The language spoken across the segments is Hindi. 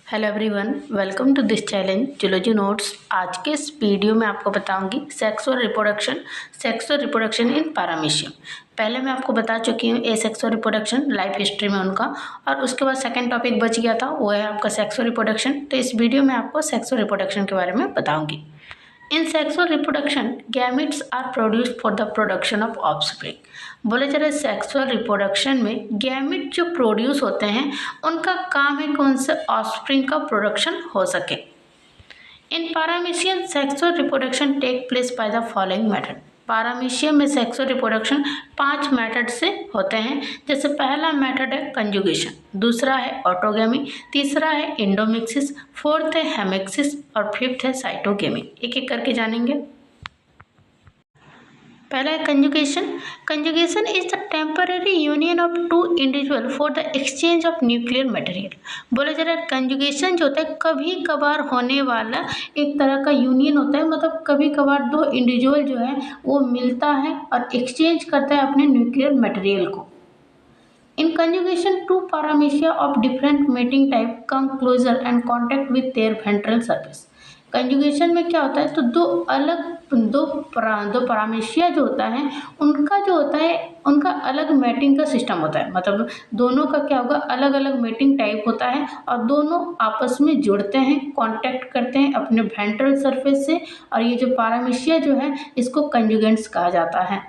Hello everyone, welcome to this challenge zoology notes. आज के इस वीडियो में आपको बताऊंगी सेक्स और रिप्रोडक्शन इन पैरामीशियम। पहले मैं आपको बता चुकी हूँ सेक्स और रिप्रोडक्शन लाइफ हिस्ट्री में उनका, और उसके बाद सेकंड टॉपिक बच गया था, वो है आपका सेक्स और रिप्रोडक्शन। तो इस वीडियो में आपको सेक्स और रिप्रोडक्शन के बारे में बताऊँगी। In sexual reproduction gametes are produced for the production of offspring. बोले जा रहे सेक्सुअल रिप्रोडक्शन में गैमेट जो प्रोड्यूस होते हैं उनका काम है कौन से ऑफस्प्रिंग का प्रोडक्शन हो सके। In paramecium sexual reproduction take place by the following method. Paramecium में सेक्सुअल रिप्रोडक्शन 5 मेथड से होते हैं। जैसे पहला मेथड है कंजुगेशन, दूसरा है ऑटोगेमी, तीसरा है इंडोमिक्सिस, फोर्थ है हेमेक्सिस और फिफ्थ है साइटोगेमी। एक एक करके जानेंगे। पहला है conjugation. Conjugation is the temporary union of two individual for the exchange of nuclear material. बोला जा रहा है कंजुगेशन जो होता है कभी कभार होने वाला एक तरह का यूनियन होता है, मतलब कभी कभार दो इंडिविजुअल जो है वो मिलता है और एक्सचेंज करता है अपने न्यूक्लियर मटेरियल को। In conjugation, two paramecia of different mating type come closer and contact with their ventral surface. Conjugation में क्या होता है, तो दो paramecia जो होता है उनका जो होता है उनका अलग मेटिंग का सिस्टम होता है। मतलब दोनों का क्या होगा, अलग अलग मेटिंग टाइप होता है और दोनों आपस में जुड़ते हैं, कांटेक्ट करते हैं अपने वेंट्रल सरफेस से। और ये जो paramecia जो है इसको कंजुगेंट्स कहा जाता है।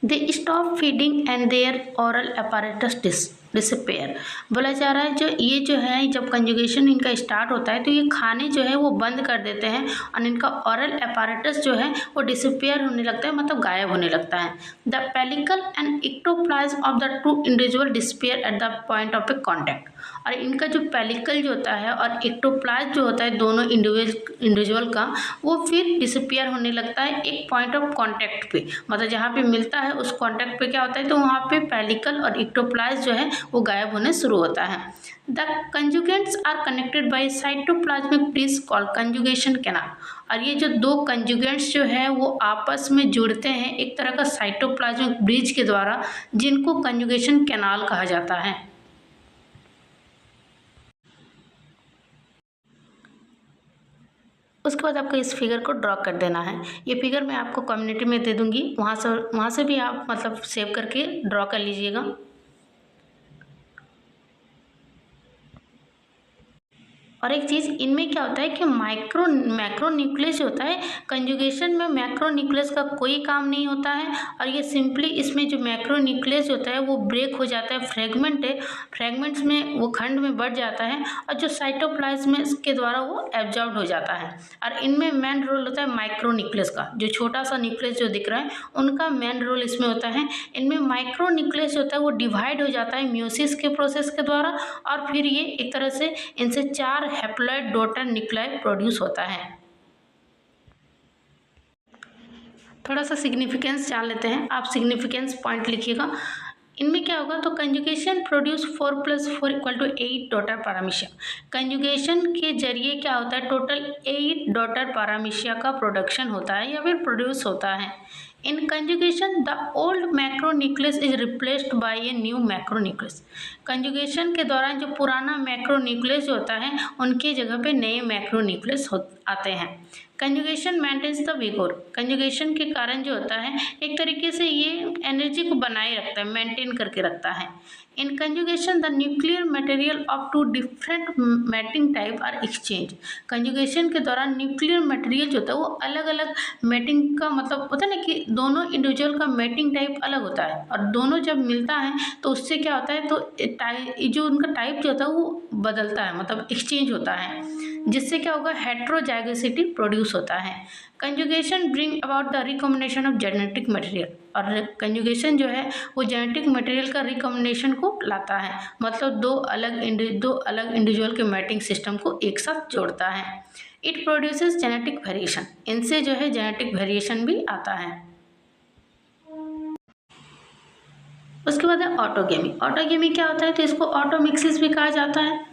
They stop feeding and their oral apparatus disappear. बोला जा रहा है जो है जब कंजुगेशन इनका स्टार्ट होता है तो ये खाने जो है वो बंद कर देते हैं और इनका ऑरल एपारेटस जो है वो डिसअपेयर होने लगता है, मतलब गायब होने लगता है। The pellicle and ectoplasm of the two individual disappear at the point of A contact. और इनका जो पेलिकल जो होता है और इक्टोप्लाज्म जो होता है दोनों इंडिविजुअल का, वो फिर डिसअपेयर होने लगता है एक पॉइंट ऑफ कॉन्टैक्ट पे। मतलब जहाँ पे मिलता है उस कॉन्टैक्ट पे क्या होता है, तो वहाँ पे पेलिकल और इक्टोप्लाज्म जो है वो गायब होने शुरू होता है। The conjugants are connected by cytoplasmic bridge called conjugation canal. और ये जो दो कंजुगेंट्स जो है वो आपस में जुड़ते हैं एक तरह का साइटोप्लाज्मिक ब्रिज के द्वारा, जिनको कंजुगेशन कैनाल कहा जाता है। उसके बाद आपको इस फिगर को ड्रॉ कर देना है। ये फिगर मैं आपको कम्युनिटी में दे दूंगी, वहाँ से भी आप मतलब सेव करके ड्रॉ कर लीजिएगा। और एक चीज़ इनमें क्या होता है कि मैक्रो न्यूक्लियस होता है, कंजुगेशन में मैक्रो न्यूक्लियस का कोई काम नहीं होता है। और ये सिंपली इसमें जो मैक्रो न्यूक्लियस होता है वो ब्रेक हो जाता है, फ्रेगमेंट्स में वो खंड में बढ़ जाता है और जो साइटोप्लाज्म के द्वारा वो एब्जॉर्ब हो जाता है। और इनमें मेन रोल होता है माइक्रो न्यूक्लियस का। जो छोटा सा न्यूक्लियस जो दिख रहा है उनका मेन रोल इसमें होता है। इनमें माइक्रो न्यूक्लियस होता है वो डिवाइड हो जाता है म्यूसिस के प्रोसेस के द्वारा, और फिर ये एक तरह से इनसे 4 हैप्लॉइड डॉटर न्यूक्लियाई प्रोड्यूस होता है। थोड़ा सा सिग्निफिकेंस जान लेते हैं, आप सिग्निफिकेंस पॉइंट लिखिएगा। इनमें क्या होगा, तो कंजुगेशन प्रोड्यूस 4 + 4 = 8 डॉटर पैरामीशिया। कंजुगेशन के जरिए क्या होता है, टोटल 8 डॉटर पैरामीशिया का प्रोडक्शन होता है या फिर प्रोड्यूस होता है। In conjugation the old macronucleus is replaced by a new macronucleus. Conjugation के दौरान जो पुराना मैक्रोन्यूक्लियस होता है उनकी जगह पे नए मैक्रोन्यूक्लियस आते हैं। Conjugation maintains the vigour. Conjugation के कारण जो होता है एक तरीके से ये एनर्जी को बनाए रखता है, मेंटेन करके रखता है। In conjugation the nuclear material of two different mating type are exchange. Conjugation के दौरान न्यूक्लियर मटेरियल जो होता है वो अलग अलग मैटिंग का मतलब होता है ना कि दोनों इंडिविजुअल का मैटिंग टाइप अलग होता है, और दोनों जब मिलता है तो उससे क्या होता है, तो जो उनका टाइप जो होता है वो बदलता है, मतलब एक्सचेंज होता है, जिससे क्या होगा, हेट्रोजाइगोसिटी प्रोड्यूस होता है। Conjugation bring about the recombination of genetic material. और कंजुगेशन जो है वो जेनेटिक मटेरियल का रिकॉम्बिनेशन को लाता है, मतलब दो अलग इंडिविजुअल के मैटिंग सिस्टम को एक साथ जोड़ता है। It produces genetic variation. इनसे जो है जेनेटिक वेरिएशन भी आता है। उसके बाद है ऑटोगेमी। ऑटोगेमी क्या होता है, तो इसको ऑटोमिक्सिस भी कहा जाता है।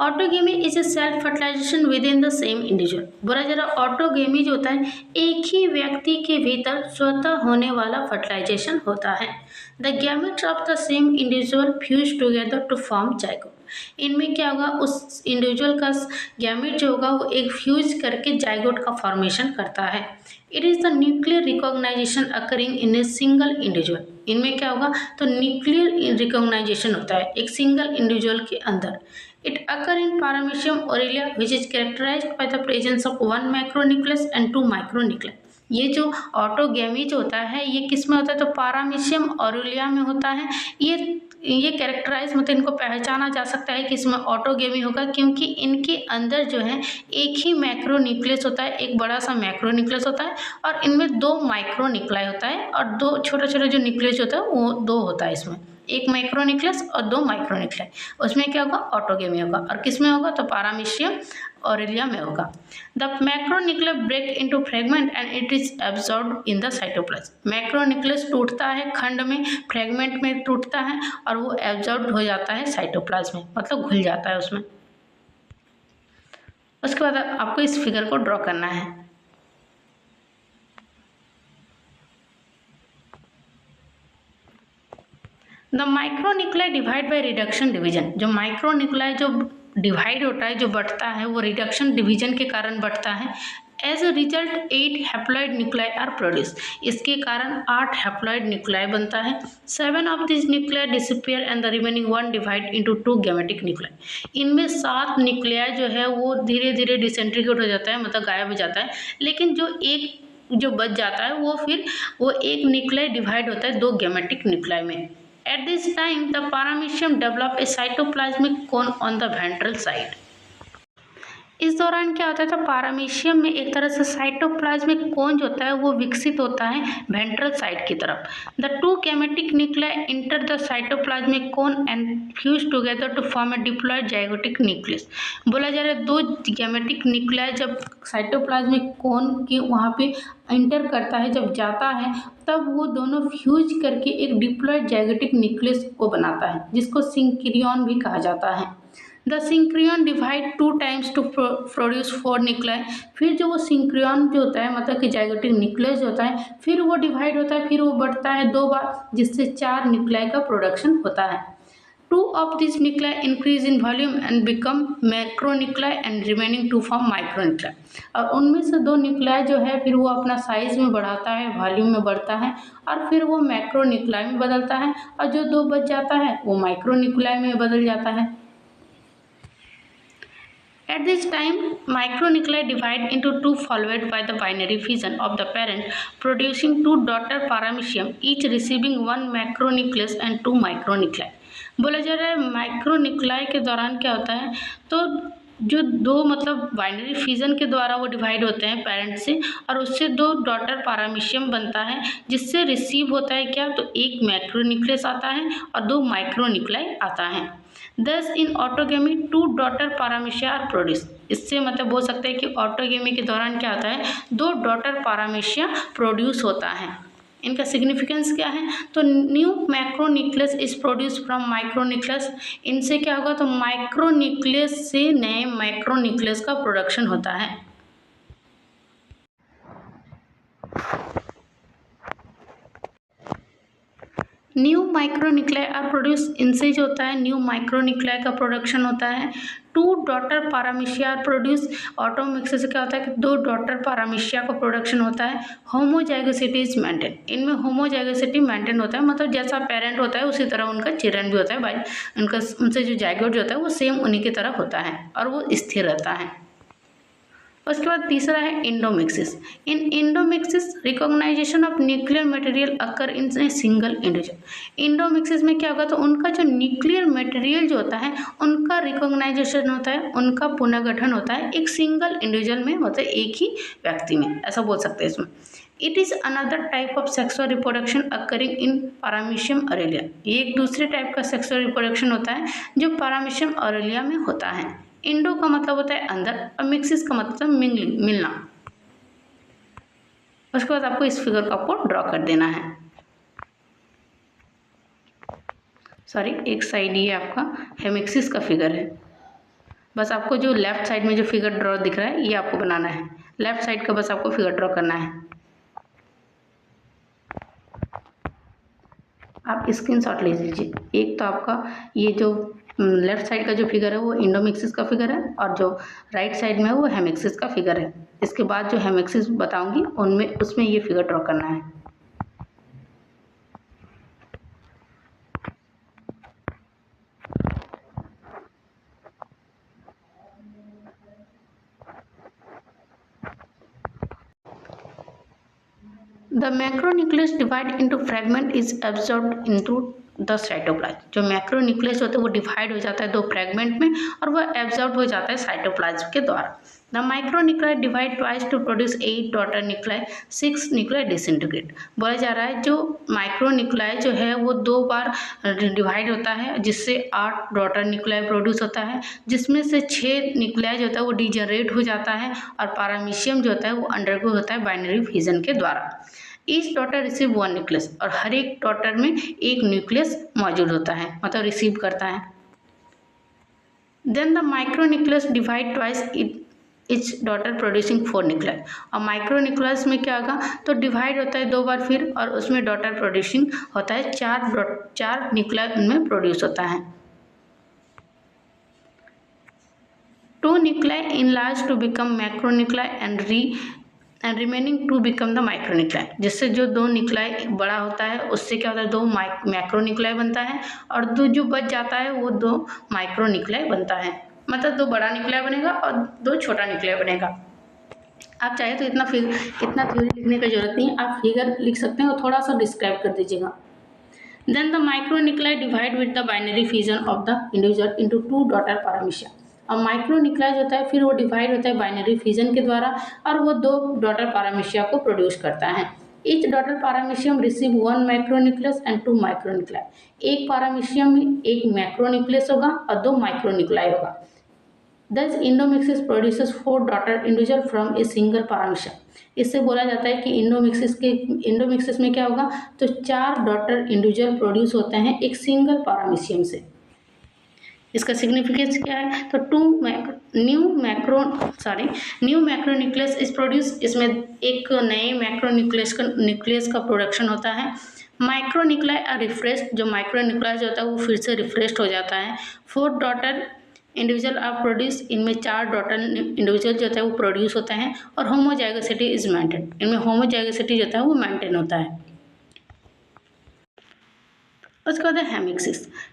Autogamy is a self fertilization within the same individual. बोला जा रहा ऑटोगेमी जो होता है एक ही व्यक्ति के भीतर स्वतः होने वाला फर्टिलाइजेशन होता है। The gametes of the same individual fuse together to form zygote. इनमें क्या होगा, उस इंडिविजुअल का गैमेट जो होगा वो एक फ्यूज करके जाइगोट का फॉर्मेशन करता है। It is the nuclear recognization occurring in a single individual. इनमें क्या होगा, तो न्यूक्लियर रिकॉग्नाइजेशन होता है एक सिंगल इंडिविजुअल के अंदर। It occur in paramecium aurelia which is characterised by the presence of 1 micronucleus and 2 micronucleus. ये जो ऑटोगेमी जो होता है ये किस में होता है, तो पारामीशियम ओरेलिया में होता है। ये कैरेक्टराइज मतलब इनको पहचाना जा सकता है कि इसमें ऑटोगेमी होगा, क्योंकि इनके अंदर जो है एक ही मैक्रोन्यूक्लियस होता है, एक बड़ा सा मैक्रोन्यूक्लियस होता है और इनमें 2 माइक्रोन्यूक्लाई होता है और 2 छोटे छोटे जो न्यूक्लियस होता है वो 2 होता है, इसमें एक माइक्रोन्यूक्लियस और 2 माइक्रोन्यूक्लाई। उसमें क्या होगा, ऑटोगेमी होगा। और किस में होगा, तो पारामीशियम ओरेलिया में होगा। The macronucleus break into fragment and it is absorbed in the cytoplasm. Macronucleus टूटता है खंड में, फ्रेगमेंट में टूटता है और वो एब्जॉर्ब्ड हो जाता है साइटोप्लाज्म में, मतलब घुल जाता है उसमें। उसके बाद आपको इस फिगर को ड्रॉ करना है। The micronuclei divide by reduction division. जो माइक्रोन्यूक्लाई जो डिवाइड होता है, जो बढ़ता है, वो रिडक्शन डिवीजन के कारण बढ़ता है। As a result 8 haploid nuclei are produce. इसके कारण 8 हैप्लॉइड न्यूक्लाई बनता है। 7 of this nuclei disappear and the remaining 1 divide into 2 gametic nuclei. इनमें 7 न्यूक्लियाई जो है वो धीरे धीरे डिसइंटीग्रेट हो जाता है, मतलब गायब हो जाता है। लेकिन जो बच जाता है वो एक न्यूक्लाई डिवाइड होता है 2 गैमेटिक न्यूक्लाई में। At this time, the paramecium develop a cytoplasmic cone on the ventral side. इस दौरान क्या होता है, तो पारामीशियम में एक तरह से साइटोप्लाज्मिक कोन जो होता है वो विकसित होता है वेंट्रल साइड की तरफ। The 2 gametic nuclei enter the cytoplasmic cone and fuse together to form a diploid zygotic nucleus. बोला जा रहा है 2 गैमेटिक न्यूक्लियाई जब साइटोप्लाज्मिक कोन के वहाँ पे इंटर करता है, जब जाता है, तब वो दोनों फ्यूज करके एक डिप्लॉयड जाइगोटिक न्यूक्लियस को बनाता है, जिसको सिंक्रियन भी कहा जाता है। The synkaryon divide 2 times to produce 4 nuclei. फिर जो वो सिंक्रियन जो होता है, मतलब कि जाइगोटिक न्यूक्लियस जो होता है, फिर वो डिवाइड होता है, फिर वो बढ़ता है 2 बार, जिससे 4 न्यूक्लियाई का प्रोडक्शन होता है। 2 of these nuclei increase in volume and become macronuclei and remaining 2 form micronuclei। और उनमें से 2 न्यूक्लियाई जो है फिर वो अपना साइज में बढ़ाता है, वॉल्यूम में बढ़ता है और फिर वो मैक्रोन्यूक्लियाई में बदलता है, और जो 2 बच जाता है वो माइक्रोन्यूक्लियाई में बदल जाता है। At this time, micronuclei divide into 2 followed by the binary fission of the parent, producing 2 daughter paramecium, each receiving 1 macronucleus and 2 micronuclei। बोला जा रहा है माइक्रोन्यूक्लाई के दौरान क्या होता है, तो जो 2 मतलब बाइनरी फिजन के द्वारा वो डिवाइड होते हैं पेरेंट से, और उससे 2 डॉटर पारामीशियम बनता है, जिससे रिसीव होता है क्या, तो 1 मैक्रोन्यूक्लियस आता है और 2 माइक्रोन्यूक्लाई आता है। Thus in autogamy 2 daughter paramecia are produce. इससे मतलब बोल सकते हैं कि ऑटोगेमी के दौरान क्या होता है, 2 डॉटर पारामीशिया प्रोड्यूस होता है। इनका सिग्निफिकेंस क्या है, तो new macronucleus is produce from micronucleus. इनसे क्या होगा, तो माइक्रोन्यूक्लियस से नए माइक्रोन्यूक्लियस का प्रोडक्शन होता है। New micronuclei are produce. इनसे जो होता है न्यू माइक्रोन्यूक्लियाई का प्रोडक्शन होता है। 2 डॉटर पारामीशिया आर प्रोड्यूस। ऑटोमिक्स से क्या होता है कि 2 डॉटर पारामीशिया का प्रोडक्शन होता है। Homozygosity is maintain. इनमें होमोजाइगोसिटी मेंटेन होता है, मतलब जैसा पेरेंट होता है उसी तरह उनका चिल्ड्रन भी होता है, भाई उनका उनसे जो जाइगोट जो होता है वो सेम उन्हीं की तरह होता है और वो स्थिर रहता है। उसके बाद तीसरा है endomixis. In endomixis recognization of nuclear material occur in a single individual. Endomixis में क्या होगा, तो उनका जो न्यूक्लियर मटेरियल जो होता है उनका रिकॉग्नाइजेशन होता है, उनका पुनर्गठन होता है एक सिंगल इंडिविजुअल में, होता है एक ही व्यक्ति में, ऐसा बोल सकते हैं इसमें। It is another type of sexual reproduction occurring in paramecium aurelia. ये एक दूसरे टाइप का सेक्सुअल रिप्रोडक्शन होता है जो पारामीशियम ओरेलिया में होता है। इंडो का मतलब होता है अंदर और मिक्सिस का मतलब मिंगलिंग, मिलना। उसके बाद आपको इस फिगर को आपको ड्रॉ कर देना है। सॉरी, एक साइड ये आपका हेमिक्सिस का फिगर है। बस आपको जो लेफ्ट साइड में जो फिगर ड्रॉ दिख रहा है ये आपको बनाना है, लेफ्ट साइड का बस आपको फिगर ड्रॉ करना है। आप स्क्रीनशॉट ले लीजिए। एक तो आपका ये जो लेफ्ट साइड का जो फिगर है वो इंडोमिक्सिस का फिगर है और जो राइट साइड में है वो हेमेक्सिस का फिगर है। इसके बाद जो हेमेक्सिस बताऊंगी उनमें उसमें ये फिगर ड्रॉ करना है। The macronucleus divide into fragment is absorbed into the cytoplasm. जो मैक्रोन्यूक्लियस होता है वो डिवाइड हो जाता है 2 फ्रेगमेंट में और वह एब्जॉर्ब हो जाता है साइटोप्लाज्म के द्वारा। The micronuclei divide twice to produce 8 daughter nuclei, 6 nuclei disintegrate. बोला जा रहा है जो माइक्रोन्यूक्लाई जो है वो 2 बार डिवाइड होता है जिससे 8 डॉटर न्यूक्लाई प्रोड्यूस होता है, जिसमें से 6 न्यूक्लाई जो होता है वो डिजनरेट हो जाता है और पैरामीशियम जो होता है वो अंडरगो होता है बाइनरी फिजन के द्वारा। ईच डॉटर रिसीव 1 न्यूक्लियस और हर एक डॉटर में एक न्यूक्लियस मौजूद होता है, मतलब रिसीव करता है। Then the micronucleus divide twice each daughter producing 4 nucleus. और माइक्रोन्यूक्लियस में क्या होगा तो डिवाइड होता है 2 बार फिर और उसमें डॉटर प्रोड्यूसिंग होता है 4 न्यूक्लियस उनमें प्रोड्यूस होता है। 2 nuclei enlarge to become macronuclei and remaining 2 become the micronuclei। जिससे जो 2 न्यूक्लाई बड़ा होता है उससे क्या होता है 2 मैक्रोन्यूक्लाई बनता है और 2 जो बच जाता है वो 2 माइक्रोन्यूक्लाई बनता है, मतलब 2 बड़ा न्यूक्लाई बनेगा और 2 छोटा न्यूक्लाई बनेगा। आप चाहे तो इतना थ्योरी लिखने की जरूरत नहीं है, आप फिगर लिख सकते हैं और थोड़ा सा डिस्क्राइब कर दीजिएगा। Then the micronuclei divide with the binary fission of the individual into 2 daughter paramecium. और माइक्रोन्यूक्लियस होता है फिर वो डिवाइड होता है बाइनरी फिजन के द्वारा और वो 2 डॉटर पैरामीशिया को प्रोड्यूस करता है। Each daughter paramecium receive 1 micronucleus and 2 माइक्रोन्यूक्लाई। एक पैरामीशियम में एक मैक्रोन्यूक्लियस होगा और 2 माइक्रोन्यूक्लाई होगा। Thus इंडोमिक्सिस produces 4 daughter individual from a single paramecium. इससे बोला जाता है कि इंडोमिक्सिस में क्या होगा तो 4 डॉटर इंडिविजुअल प्रोड्यूस होते हैं एक सिंगल पैरामीशियम से। इसका सिग्निफिकेंस क्या है तो न्यू मैक्रोन्यूक्लियस इज प्रोड्यूस। इसमें एक नए न्यूक्लियस का प्रोडक्शन होता है। माइक्रोन्यूक्लाई आर रिफ्रेश्ड। जो माइक्रोन्यूक्लियस होता है वो फिर से रिफ्रेश्ड हो जाता है। 4 डॉटर इंडिविजुअल आर प्रोड्यूस। इनमें 4 डॉटर इंडिविजुअल जो होता है वो प्रोड्यूस होता है और होमोजाइगोसिटी इज मेंटेन। इनमें होमोजाइगोसिटी जो होता है वो मेंटेन होता है। उसके बाद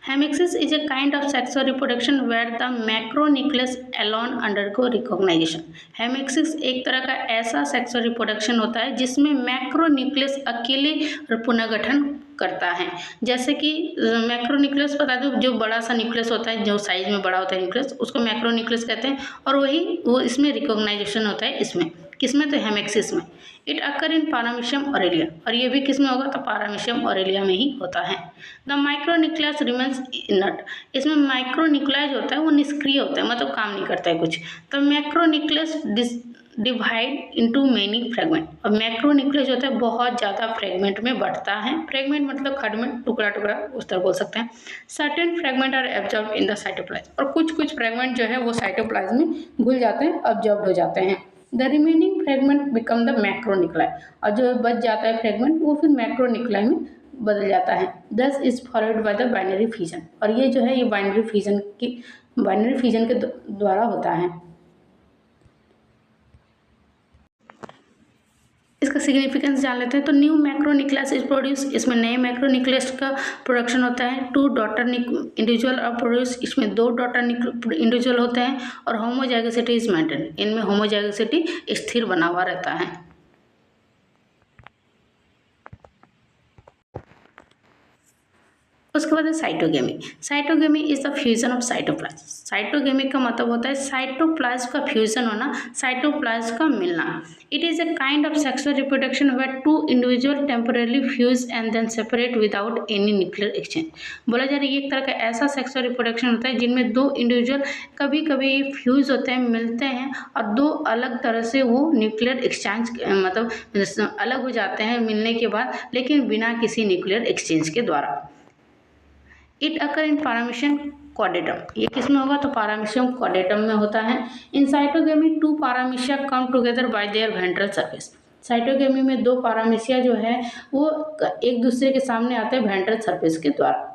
hemixis is a kind of sexual reproduction where the macronucleus alone undergo recognization. Hemixis एक तरह का ऐसा सेक्सुअल रिप्रोडक्शन होता है जिसमें मैक्रोन्यूक्लियस अकेले पुनर्गठन करता है। जैसे कि मैक्रोन्यूक्लियस बता दो जो बड़ा सा न्यूक्लियस होता है, जो साइज में बड़ा होता है न्यूक्लियस, उसको मैक्रोन्यूक्लियस कहते हैं और वो इसमें रिकॉग्नाइजेशन होता है। इसमें किसमें तो हेमिक्सिस में। It occur in paramecium Aurelia. और ये भी किसमें होगा तो पैरामीशियम ऑरेलिया में ही होता है। The micronucleus remains inert. इसमें माइक्रोन्यूक्लियस होता है वो निष्क्रिय होता है, मतलब काम नहीं करता है कुछ। तो macronucleus divide into many fragment. और मैक्रोन्यूक्लियस होता है बहुत ज़्यादा फ्रेगमेंट में बढ़ता है। फ्रेगमेंट मतलब खंड में टुकड़ा टुकड़ा उस तरह बोल सकते हैं। Certain fragment are absorb in the cytoplasm. और कुछ फ्रेगमेंट जो है वो साइटोप्लाज्म में घुल जाते हैं, एब्जॉर्ब हो जाते हैं। The remaining fragment become the macronuclei. और जो बच जाता है फ्रेगमेंट वो फिर मैक्रोन्यूक्लाई में बदल जाता है। दस is followed by the binary fission. और ये जो है ये बाइनरी फिजन के द्वारा होता है। इसका सिग्निफिकेंस जान लेते हैं। तो न्यू मैक्रोन्यूक्लियस इज प्रोड्यूस। इसमें नए मैक्रोन्यूक्लियस का प्रोडक्शन होता है। 2 डॉटर इंडिविजुअल आर प्रोड्यूस। इसमें 2 डॉटर इंडिविजुअल होते हैं और होमोजाइगोसिटी इज मेंटेन। इनमें होमोजाइगोसिटी स्थिर बना हुआ रहता है। उसके बाद है cytogamy is the fusion of cytoplasm. Cytogamy का मतलब होता है साइटोप्लाज्म का फ्यूजन होना, साइटोप्लाज्म का मिलना। It is a kind of sexual reproduction where 2 individual temporary fuse and then separate without any nuclear exchange. बोला जा रहा है ये एक तरह का ऐसा सेक्सुअल रिप्रोडक्शन होता है जिनमें 2 इंडिविजुअल कभी कभी फ्यूज होते हैं, मिलते हैं और 2 अलग तरह से वो न्यूक्लियर एक्सचेंज मतलब अलग हो जाते हैं मिलने के बाद, लेकिन बिना किसी न्यूक्लियर एक्सचेंज के द्वारा। It occur in paramecium caudatum. ये किस में होगा? तो पारामीशियम कॉर्डेटम में होता है। In cytogamy 2 paramecia come together by their ventral surface. Cytogamy में 2 पारामीशिया जो है वो एक दूसरे के सामने आते हैं वेंट्रल सरफेस के द्वारा।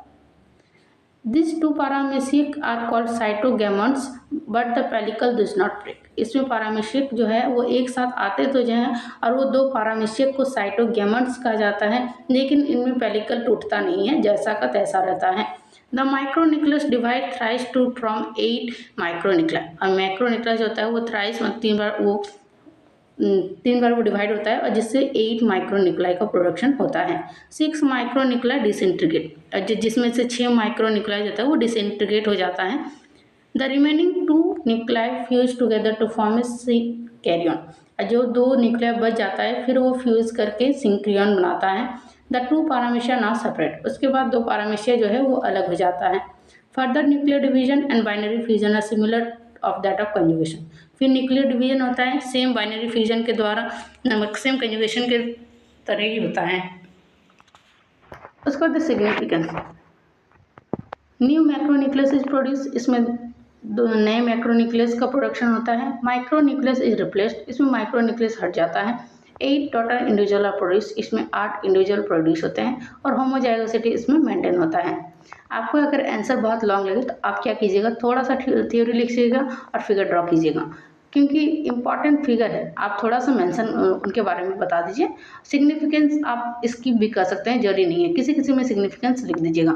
These 2 paramecia are called cytogamets, but the pellicle does not break. इसमें पारामीशिक जो है वो एक साथ आते तो जो है और वो 2 पारामीशिक को साइटोगेमेट्स कहा जाता है, लेकिन इनमें पेलिकल टूटता नहीं है, जैसा का तैसा रहता है। The micronucleus divide thrice to from 8 micronuclei. और माइक्रोन्यूक्लियस होता है वो थ्राइस मतलब 3 बार वो डिवाइड होता है और जिससे 8 माइक्रोन्यूक्लाई का प्रोडक्शन होता है। 6 माइक्रोन्यूक्लाई डिसइंटीग्रेट, जिसमें से 6 माइक्रोन्यूक्लाई होता है वो डिसइंटीग्रेट हो जाता है। The remaining 2 nuclei fuse together to form a karyon. जो 2 न्यूक्लिया बच जाता है फिर वो फ्यूज करके सिंक्रियन बनाता है। The 2 paramecia not separate. उसके बाद 2 पारामीशिया जो है वो अलग हो जाता है। Further nuclear division and binary fusion are similar of that of conjugation. फिर न्यूक्लियर डिवीजन होता है सेम बाइनरी फ्यूजन के द्वारा, सेम कंजुगेशन के तरह ही होता है। उसके बाद significance, new macronucleus is produce. इसमें नए मैक्रोन्यूक्लियस का प्रोडक्शन होता है। Micronucleus is replaced. इसमें माइक्रोन्यूक्लियस हट जाता है। 8 टोटल इंडिविजुअल आर प्रोड्यूस। इसमें 8 इंडिविजुअल प्रोड्यूस होते हैं और होमोजाइगोसिटी इसमें मेंटेन होता है। आपको अगर आंसर बहुत लॉन्ग लगे तो आप क्या कीजिएगा, थोड़ा सा थ्योरी लिखिएगा और फिगर ड्रॉ कीजिएगा, क्योंकि इंपॉर्टेंट फिगर है। आप थोड़ा सा मेंशन उनके बारे में बता दीजिए। सिग्निफिकेंस आप इसकी भी कर सकते हैं, जरूरी नहीं है, किसी किसी में सिग्निफिकेंस लिख दीजिएगा।